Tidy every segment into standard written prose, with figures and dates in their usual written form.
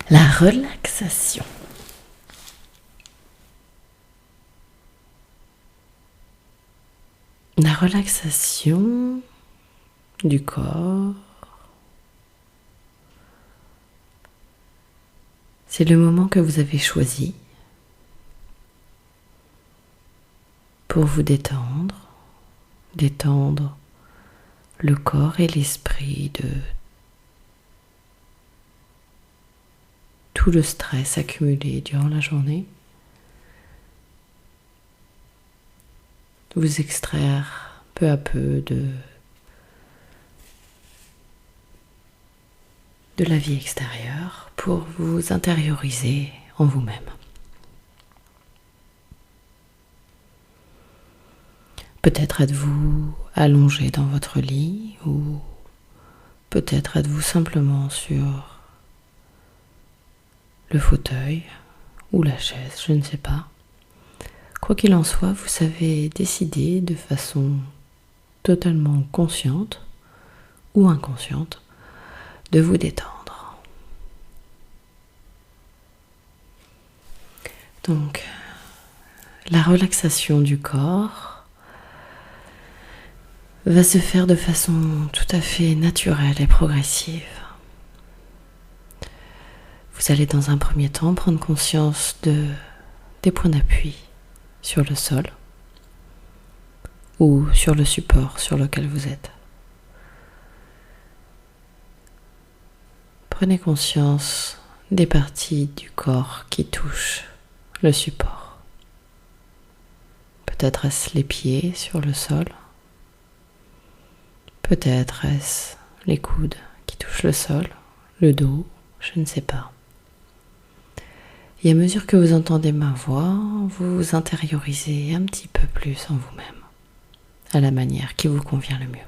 La relaxation. La relaxation du corps, c'est le moment que vous avez choisi pour vous détendre le corps et l'esprit de tout le stress accumulé durant la journée, vous extraire peu à peu de la vie extérieure pour vous intérioriser en vous-même. Peut-être êtes-vous allongé dans votre lit ou peut-être êtes-vous simplement sur le fauteuil ou la chaise, je ne sais pas. Quoi qu'il en soit, vous avez décidé de façon totalement consciente ou inconsciente de vous détendre. Donc, la relaxation du corps va se faire de façon tout à fait naturelle et progressive. Vous allez dans un premier temps prendre conscience des points d'appui sur le sol ou sur le support sur lequel vous êtes. Prenez conscience des parties du corps qui touchent le support. Peut-être est-ce les pieds sur le sol, peut-être est-ce les coudes qui touchent le sol, le dos, je ne sais pas. Et à mesure que vous entendez ma voix, vous vous intériorisez un petit peu plus en vous-même, à la manière qui vous convient le mieux.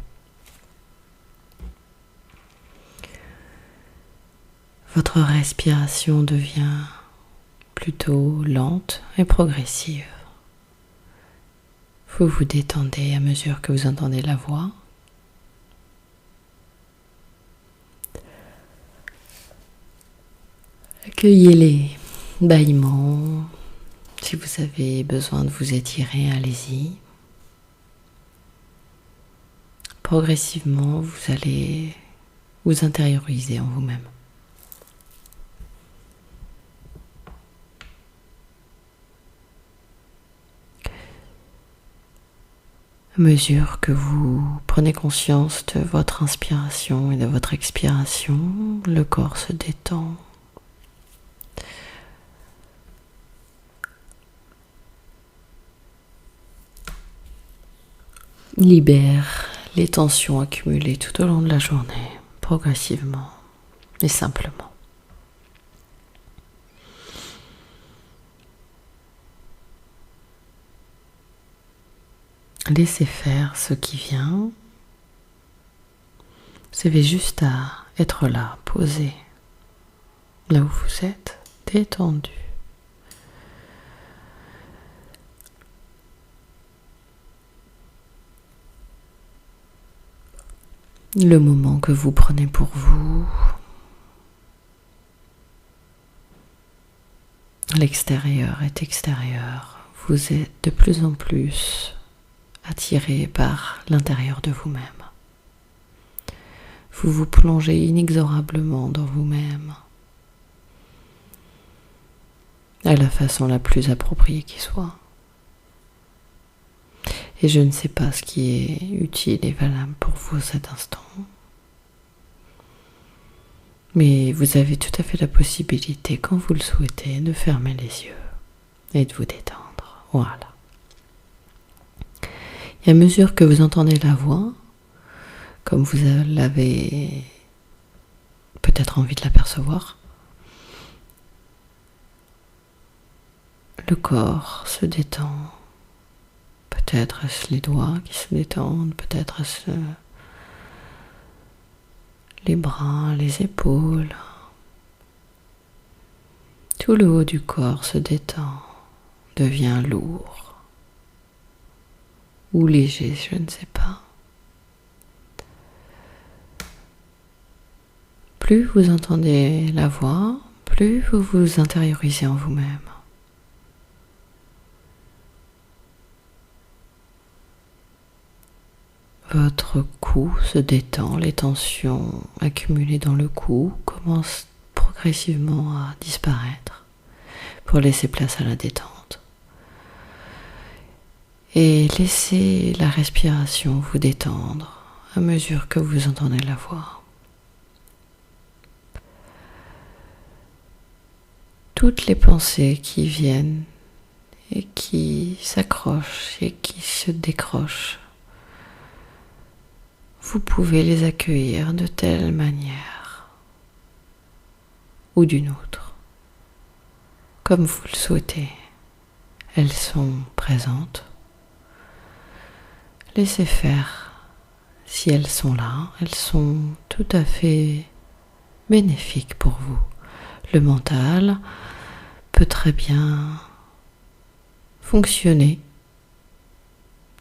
Votre respiration devient plutôt lente et progressive. Vous vous détendez à mesure que vous entendez la voix. Accueillez les bâillements. Si vous avez besoin de vous étirer, allez-y. Progressivement, vous allez vous intérioriser en vous-même. À mesure que vous prenez conscience de votre inspiration et de votre expiration, le corps se détend. Libère les tensions accumulées tout au long de la journée, progressivement et simplement. Laissez faire ce qui vient. Vous avez juste à être là, posé, là où vous êtes, détendu. Le moment que vous prenez pour vous, l'extérieur est extérieur. Vous êtes de plus en plus attiré par l'intérieur de vous-même. Vous vous plongez inexorablement dans vous-même, à la façon la plus appropriée qui soit. Et je ne sais pas ce qui est utile et valable pour vous à cet instant. Mais vous avez tout à fait la possibilité, quand vous le souhaitez, de fermer les yeux et de vous détendre. Voilà. Et à mesure que vous entendez la voix, comme vous l'avez peut-être envie de l'apercevoir, le corps se détend. Peut-être est-ce les doigts qui se détendent, peut-être est-ce les bras, les épaules. Tout le haut du corps se détend, devient lourd ou léger, je ne sais pas. Plus vous entendez la voix, plus plus vous vous intériorisez en vous-même. Votre cou se détend, les tensions accumulées dans le cou commencent progressivement à disparaître pour laisser place à la détente. Et laissez la respiration vous détendre à mesure que vous entendez la voix. Toutes les pensées qui viennent et qui s'accrochent et qui se décrochent, vous pouvez les accueillir de telle manière ou d'une autre, comme vous le souhaitez. Elles sont présentes. Laissez faire. Si elles sont là, elles sont tout à fait bénéfiques pour vous. Le mental peut très bien fonctionner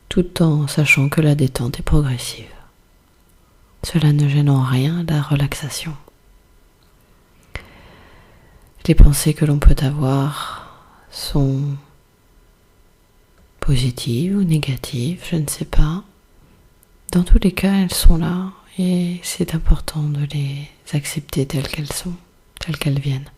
tout en sachant que la détente est progressive. Cela ne gêne en rien la relaxation. Les pensées que l'on peut avoir sont positives ou négatives, je ne sais pas. Dans tous les cas, elles sont là et c'est important de les accepter telles qu'elles sont, telles qu'elles viennent.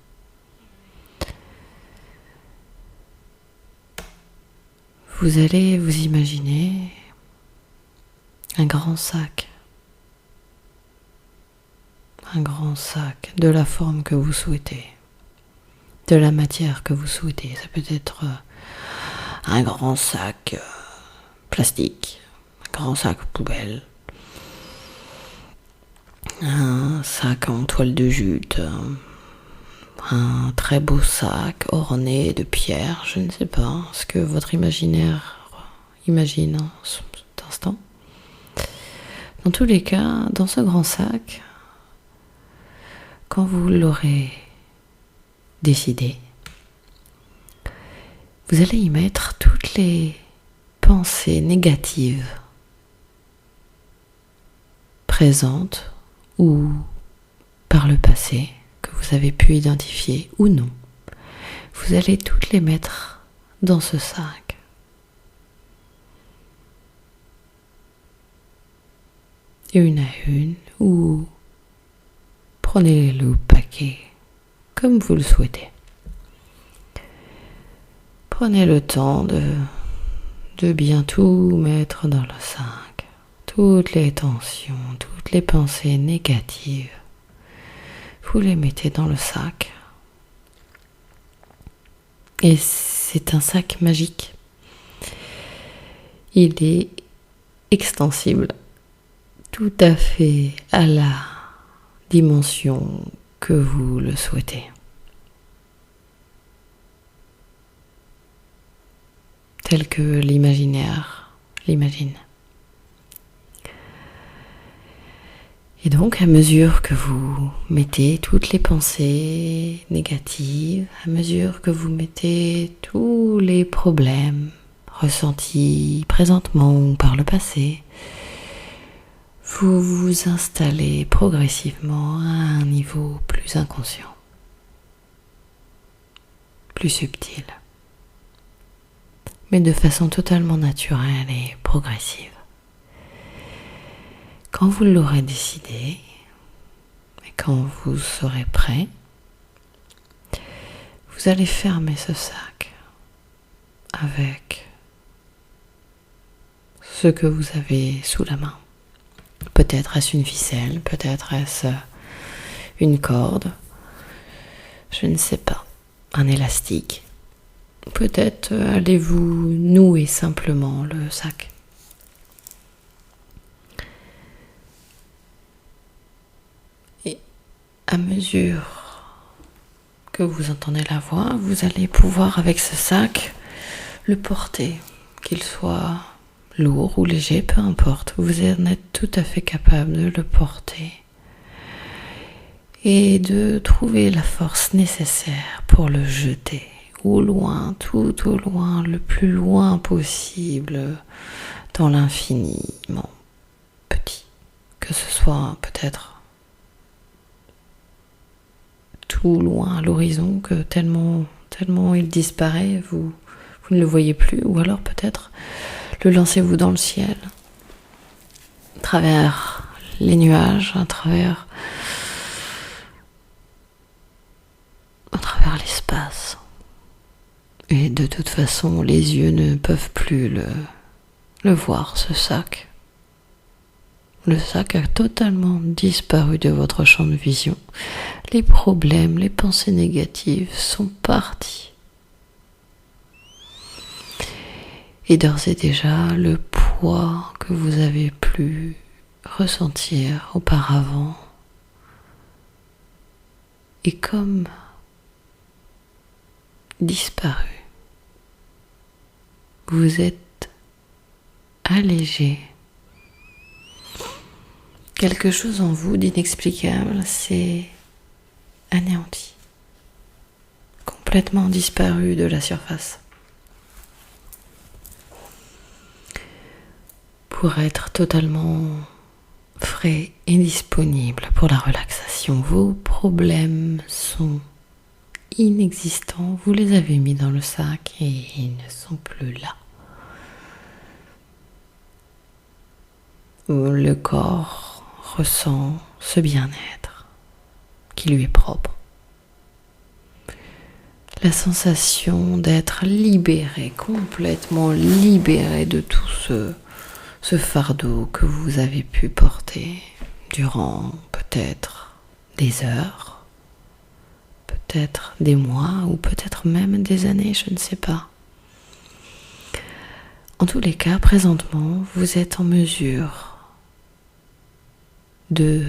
Vous allez vous imaginer un grand sac de la forme que vous souhaitez, de la matière que vous souhaitez. Ça peut être un grand sac plastique, un grand sac poubelle, un sac en toile de jute, un très beau sac orné de pierres, je ne sais pas ce que votre imaginaire imagine en cet instant. Dans tous les cas, dans ce grand sac, quand vous l'aurez décidé, vous allez y mettre toutes les pensées négatives présentes ou par le passé que vous avez pu identifier ou non. Vous allez toutes les mettre dans ce sac. Une à une, ou prenez-les au paquet, comme vous le souhaitez. Prenez le temps de bien tout mettre dans le sac. Toutes les tensions, toutes les pensées négatives, vous les mettez dans le sac. Et c'est un sac magique. Il est extensible tout à fait à la dimension que vous le souhaitez. Tel que l'imaginaire l'imagine. Et donc, à mesure que vous mettez toutes les pensées négatives, à mesure que vous mettez tous les problèmes ressentis présentement ou par le passé, vous vous installez progressivement à un niveau plus inconscient, plus subtil, mais de façon totalement naturelle et progressive. Quand vous l'aurez décidé, et quand vous serez prêt, vous allez fermer ce sac avec ce que vous avez sous la main. Peut-être est-ce une ficelle, peut-être est-ce une corde, je ne sais pas, un élastique. Peut-être allez-vous nouer simplement le sac. Et à mesure que vous entendez la voix, vous allez pouvoir avec ce sac le porter, qu'il soit lourd ou léger, peu importe, vous en êtes tout à fait capable de le porter et de trouver la force nécessaire pour le jeter au loin, tout au loin, le plus loin possible, dans l'infiniment petit, que ce soit peut-être tout loin à l'horizon que tellement il disparaît, vous ne le voyez plus, ou alors peut-être le lancez-vous dans le ciel, à travers les nuages, à travers l'espace. Et de toute façon, les yeux ne peuvent plus le voir, ce sac. Le sac a totalement disparu de votre champ de vision. Les problèmes, les pensées négatives sont partis. Et d'ores et déjà, le poids que vous avez pu ressentir auparavant est comme disparu. Vous êtes allégé. Quelque chose en vous d'inexplicable s'est anéanti, complètement disparu de la surface. Pour être totalement frais et disponible pour la relaxation, vos problèmes sont inexistants, vous les avez mis dans le sac et ils ne sont plus là. Le corps ressent ce bien-être qui lui est propre. La sensation d'être libéré, complètement libéré de tout ce fardeau que vous avez pu porter durant peut-être des heures, peut-être des mois ou peut-être même des années, je ne sais pas. En tous les cas, présentement, vous êtes en mesure de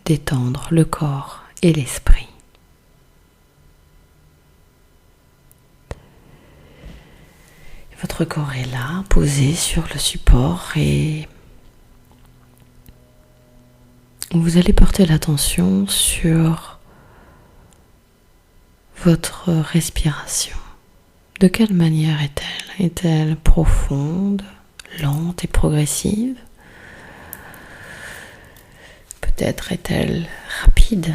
détendre le corps et l'esprit. Votre corps est là, posé sur le support et vous allez porter l'attention sur votre respiration. De quelle manière est-elle ? Est-elle profonde, lente et progressive ? Peut-être est-elle rapide ?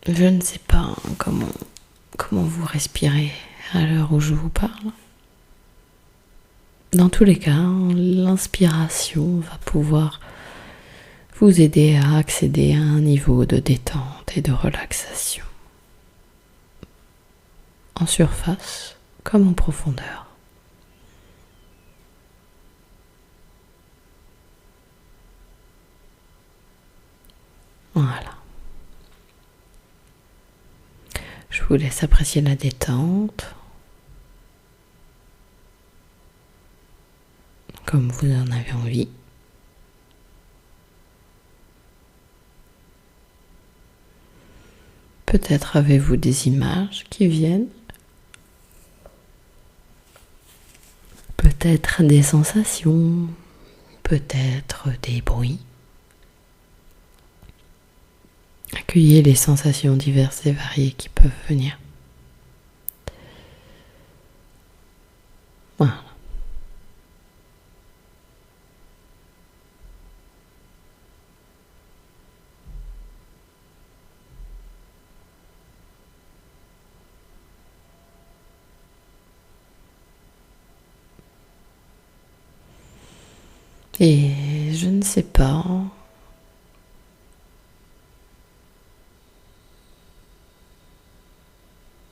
Je ne sais pas comment vous respirez à l'heure où je vous parle. Dans tous les cas, l'inspiration va pouvoir vous aider à accéder à un niveau de détente et de relaxation. En surface comme en profondeur. Voilà. Je vous laisse apprécier la détente, comme vous en avez envie. Peut-être avez-vous des images qui viennent, peut-être des sensations, peut-être des bruits. Accueillez les sensations diverses et variées qui peuvent venir. Voilà. Et je ne sais pas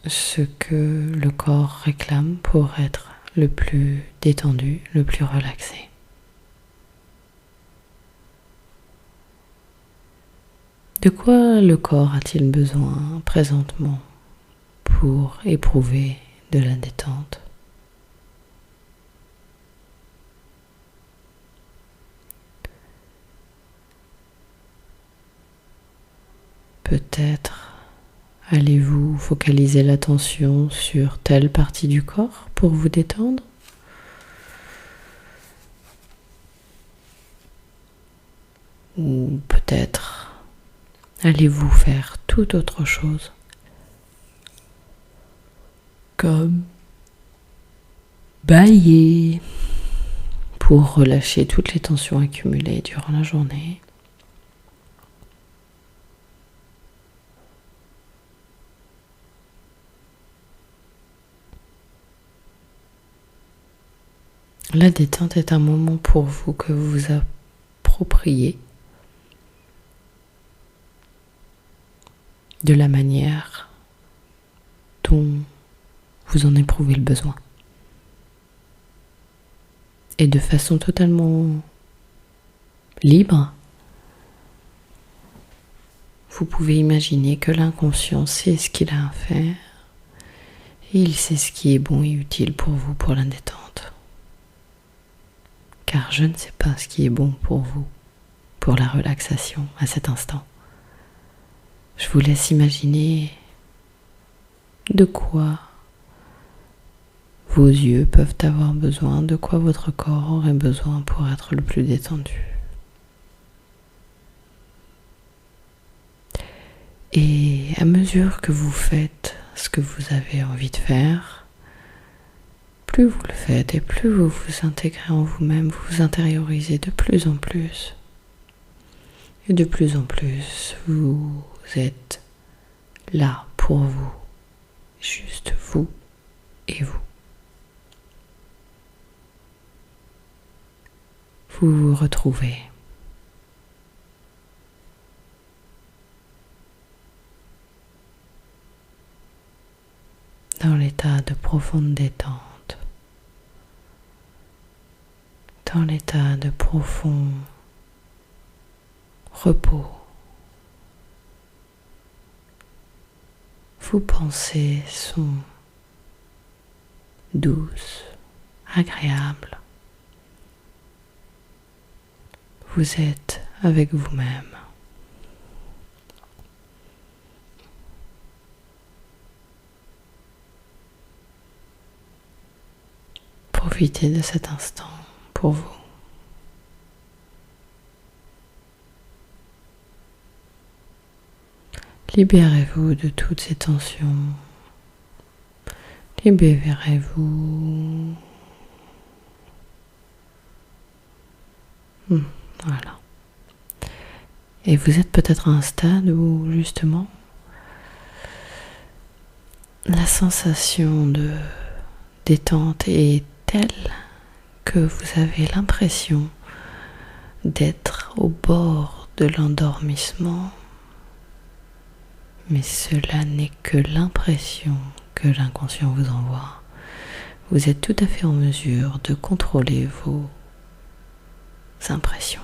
ce que le corps réclame pour être le plus détendu, le plus relaxé. De quoi le corps a-t-il besoin présentement pour éprouver de la détente ? Peut-être allez-vous focaliser l'attention sur telle partie du corps pour vous détendre ? Ou peut-être allez-vous faire toute autre chose, comme bâiller pour relâcher toutes les tensions accumulées durant la journée ? La détente est un moment pour vous que vous vous appropriez de la manière dont vous en éprouvez le besoin. Et de façon totalement libre, vous pouvez imaginer que l'inconscient sait ce qu'il a à faire et il sait ce qui est bon et utile pour vous pour la détente. Car je ne sais pas ce qui est bon pour vous pour la relaxation à cet instant. Je vous laisse imaginer de quoi vos yeux peuvent avoir besoin, de quoi votre corps aurait besoin pour être le plus détendu. Et à mesure que vous faites ce que vous avez envie de faire, plus vous le faites et plus vous vous intégrez en vous-même, vous vous intériorisez de plus en plus. Et de plus en plus, vous êtes là pour vous, juste vous et vous. Vous vous retrouvez. Dans l'état de profonde détente, dans l'état de profond repos. Vos pensées sont douces, agréables. Vous êtes avec vous-même. Profitez de cet instant pour vous. Libérez-vous de toutes ces tensions. Libérez-vous. Voilà. Et vous êtes peut-être à un stade où justement la sensation de détente est telle que vous avez l'impression d'être au bord de l'endormissement. Mais cela n'est que l'impression que l'inconscient vous envoie. Vous êtes tout à fait en mesure de contrôler vos impressions.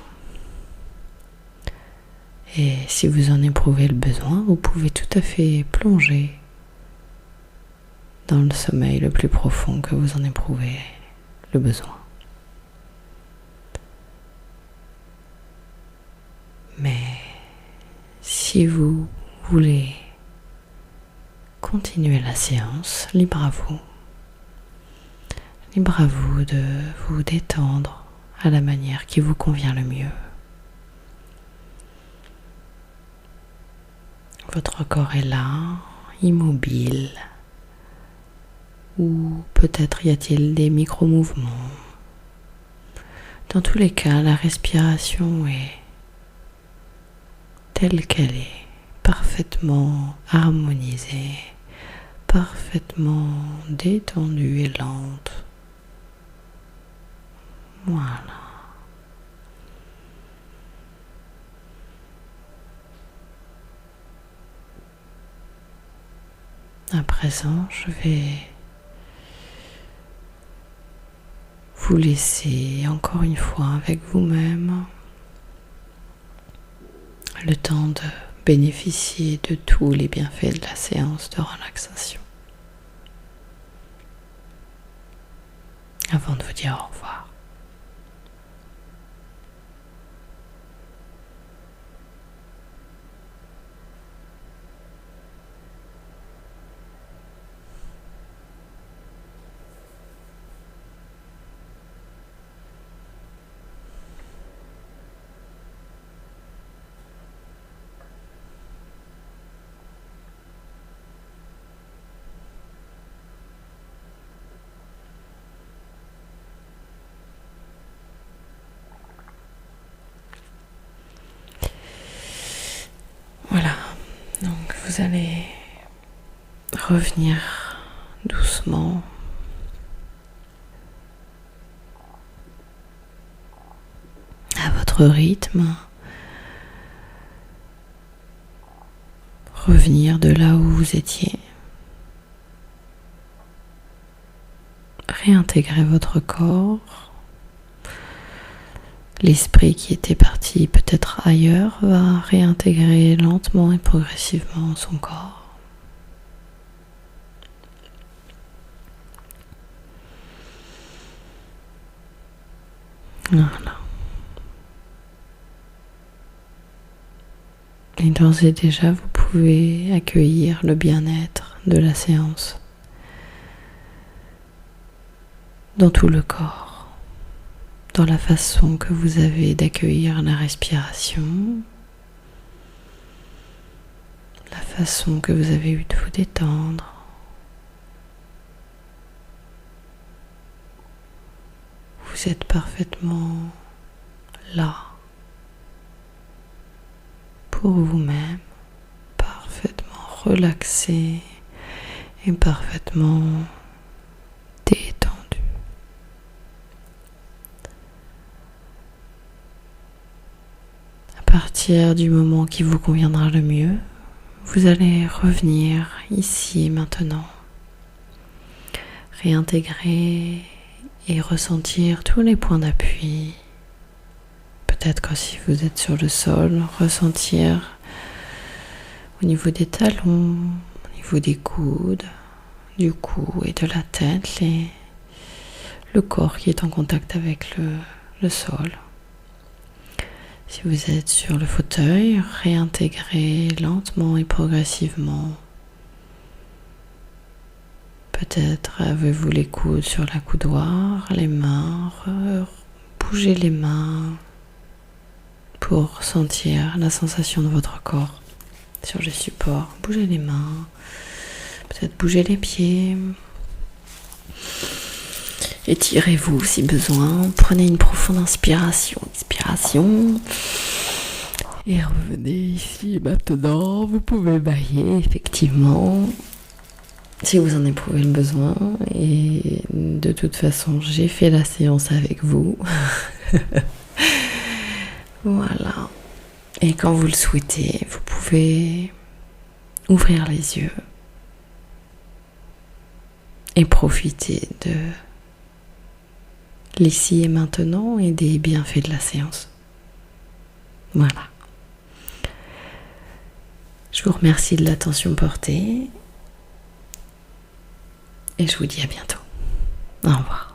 Et si vous en éprouvez le besoin, vous pouvez tout à fait plonger dans le sommeil le plus profond que vous en éprouvez le besoin. Mais si vous voulez continuer la séance, libre à vous. Libre à vous de vous détendre à la manière qui vous convient le mieux. Votre corps est là, immobile, ou peut-être y a-t-il des micro-mouvements. Dans tous les cas, la respiration est telle qu'elle est, parfaitement harmonisée, parfaitement détendue et lente. Voilà. À présent, je vais vous laisser encore une fois avec vous-même le temps de bénéficier de tous les bienfaits de la séance de relaxation. Avant de vous dire au revoir. Voilà, donc vous allez revenir doucement votre rythme. Revenir de là où vous étiez. Réintégrer votre corps. L'esprit qui était parti peut-être ailleurs va réintégrer lentement et progressivement son corps. Voilà. Et d'ores et déjà, vous pouvez accueillir le bien-être de la séance dans tout le corps, dans la façon que vous avez d'accueillir la respiration, la façon que vous avez eu de vous détendre. Vous êtes parfaitement là pour vous-même, parfaitement relaxé et parfaitement détendu. À partir du moment qui vous conviendra le mieux, vous allez revenir ici et maintenant, réintégrer et ressentir tous les points d'appui. Peut-être que si vous êtes sur le sol, ressentir au niveau des talons, au niveau des coudes, du cou et de la tête, le corps qui est en contact avec le sol. Si vous êtes sur le fauteuil, réintégrez lentement et progressivement. Peut-être avez-vous les coudes sur la coudoir, les mains, bougez les mains pour sentir la sensation de votre corps sur le support. Bougez les mains, peut-être bougez les pieds. Étirez-vous si besoin. Prenez une profonde inspiration, expiration. Et revenez ici maintenant. Vous pouvez bailler effectivement si vous en éprouvez le besoin. Et de toute façon, j'ai fait la séance avec vous. Voilà. Et quand vous le souhaitez, vous pouvez ouvrir les yeux et profiter de l'ici et maintenant et des bienfaits de la séance. Voilà. Je vous remercie de l'attention portée et je vous dis à bientôt. Au revoir.